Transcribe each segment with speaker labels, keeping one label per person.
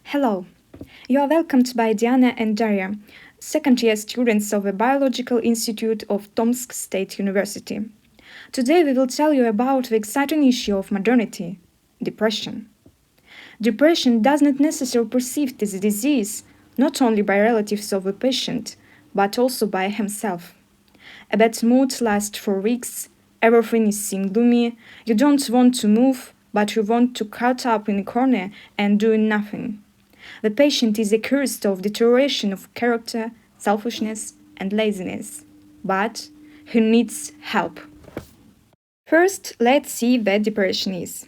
Speaker 1: Hello, you are welcomed by Diana and Daria, second year students of the Biological Institute of Tomsk State University. Today we will tell you about the exciting issue of modernity depression. Depression does not necessarily perceived as a disease, not only by relatives of the patient, but also by himself. A bad mood lasts for weeks, everything is seen gloomy, you don't want to move, but you want to cut up in a corner and do nothing. The patient is accused of deterioration of character, selfishness, and laziness, but he needs help. First, let's see what depression is.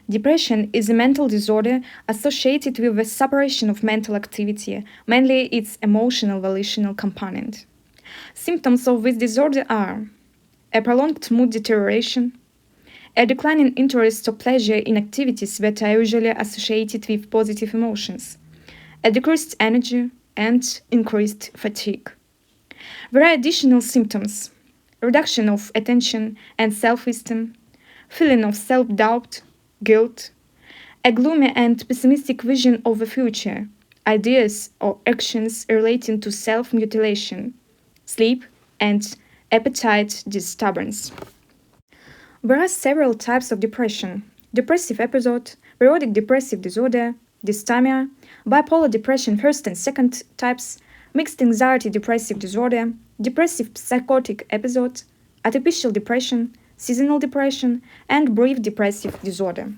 Speaker 1: Depression is a mental disorder associated with the separation of mental activity, mainly its emotional volitional component. Symptoms of this disorder are a prolonged mood deterioration, a decline in interest or pleasure in activities that are usually associated with positive emotions, a decreased energy, and increased fatigue. There are additional symptoms: reduction of attention and self-esteem, feeling of self-doubt, guilt, a gloomy and pessimistic vision of the future, ideas or actions relating to self-mutilation, sleep, and appetite disturbance. There are several types of depression: depressive episode, periodic depressive disorder, dysthymia, bipolar depression first and second types, mixed anxiety depressive disorder, depressive psychotic episode, artificial depression, seasonal depression, and brief depressive disorder.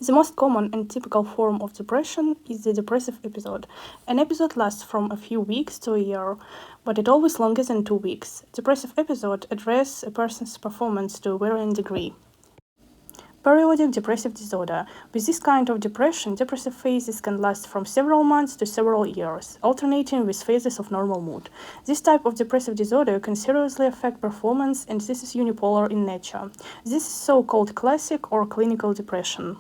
Speaker 2: The most common and typical form of depression is the depressive episode. An episode lasts from a few weeks to a year, but it always longer than 2 weeks. Depressive episode address a person's performance to a varying degree. Periodic depressive disorder. With this kind of depression, depressive phases can last from several months to several years, alternating with phases of normal mood. This type of depressive disorder can seriously affect performance, and this is unipolar in nature. This is so-called classic or clinical depression.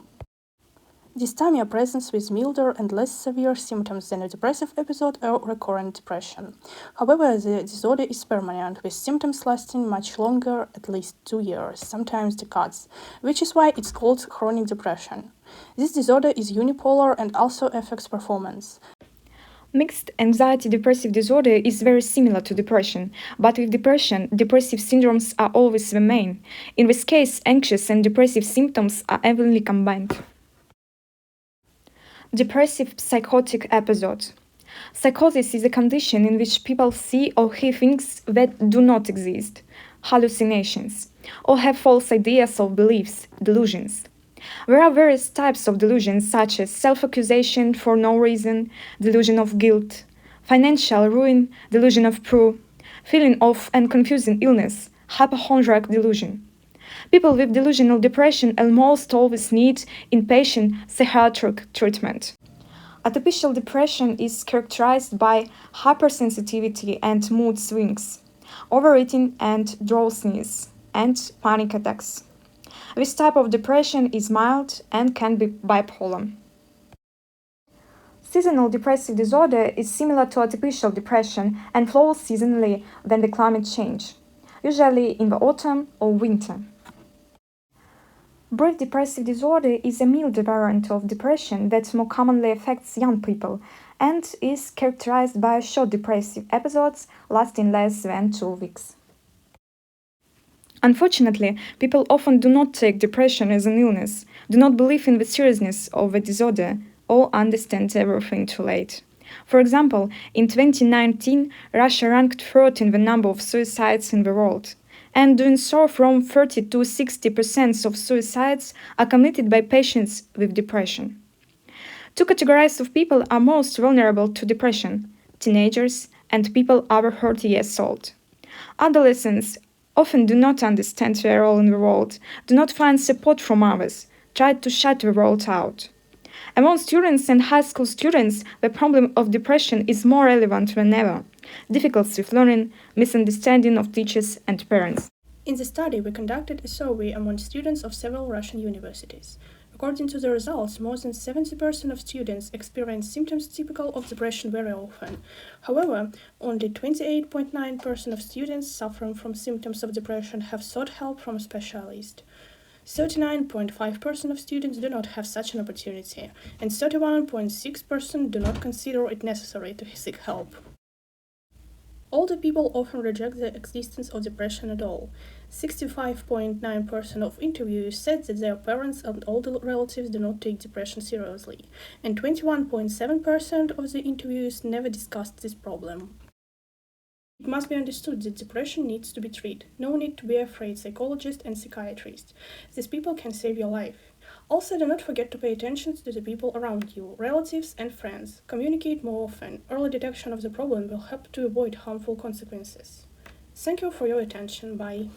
Speaker 2: Dysthymia presents with milder and less severe symptoms than a depressive episode or recurrent depression. However, the disorder is permanent, with symptoms lasting much longer, at least 2 years, sometimes decades, which is why it's called chronic depression. This disorder is unipolar and also affects performance.
Speaker 1: Mixed anxiety depressive disorder is very similar to depression, but with depression, depressive syndromes are always the main. In this case, anxious and depressive symptoms are evenly combined. Depressive psychotic episode. Psychosis is a condition in which people see or hear things that do not exist, hallucinations, or have false ideas or beliefs, delusions. There are various types of delusions such as self-accusation for no reason, delusion of guilt, financial ruin, delusion of poor, feeling of and confusing illness, hypochondriac delusion. People with delusional depression almost always need inpatient psychiatric treatment. Artificial depression is characterized by hypersensitivity and mood swings, overeating and drowsiness, and panic attacks. This type of depression is mild and can be bipolar. Seasonal depressive disorder is similar to artificial depression and flows seasonally when the climate change, usually in the autumn or winter. Brief depressive disorder is a milder variant of depression that more commonly affects young people and is characterized by short depressive episodes lasting less than 2 weeks. Unfortunately, people often do not take depression as an illness, do not believe in the seriousness of the disorder, or understand everything too late. For example, in 2019, Russia ranked third in the number of suicides in the world, and doing so from 30 to 60% of suicides are committed by patients with depression. Two categories of people are most vulnerable to depression: teenagers and people over 30 years old. Adolescents often do not understand their role in the world, do not find support from others, try to shut the world out. Among students and high school students, the problem of depression is more relevant than ever. Difficulties with learning, misunderstanding of teachers and parents.
Speaker 2: In the study, we conducted a survey among students of several Russian universities. According to the results, more than 70% of students experience symptoms typical of depression very often. However, only 28.9% of students suffering from symptoms of depression have sought help from a specialist. 39.5% of students do not have such an opportunity, and 31.6% do not consider it necessary to seek help. Older people often reject the existence of depression at all. 65.9% of interviewers said that their parents and older relatives do not take depression seriously, and 21.7% of the interviewers never discussed this problem. It must be understood that depression needs to be treated. No need to be afraid, psychologists and psychiatrists. These people can save your life. Also, do not forget to pay attention to the people around you, relatives and friends. Communicate more often. Early detection of the problem will help to avoid harmful consequences. Thank you for your attention. Bye.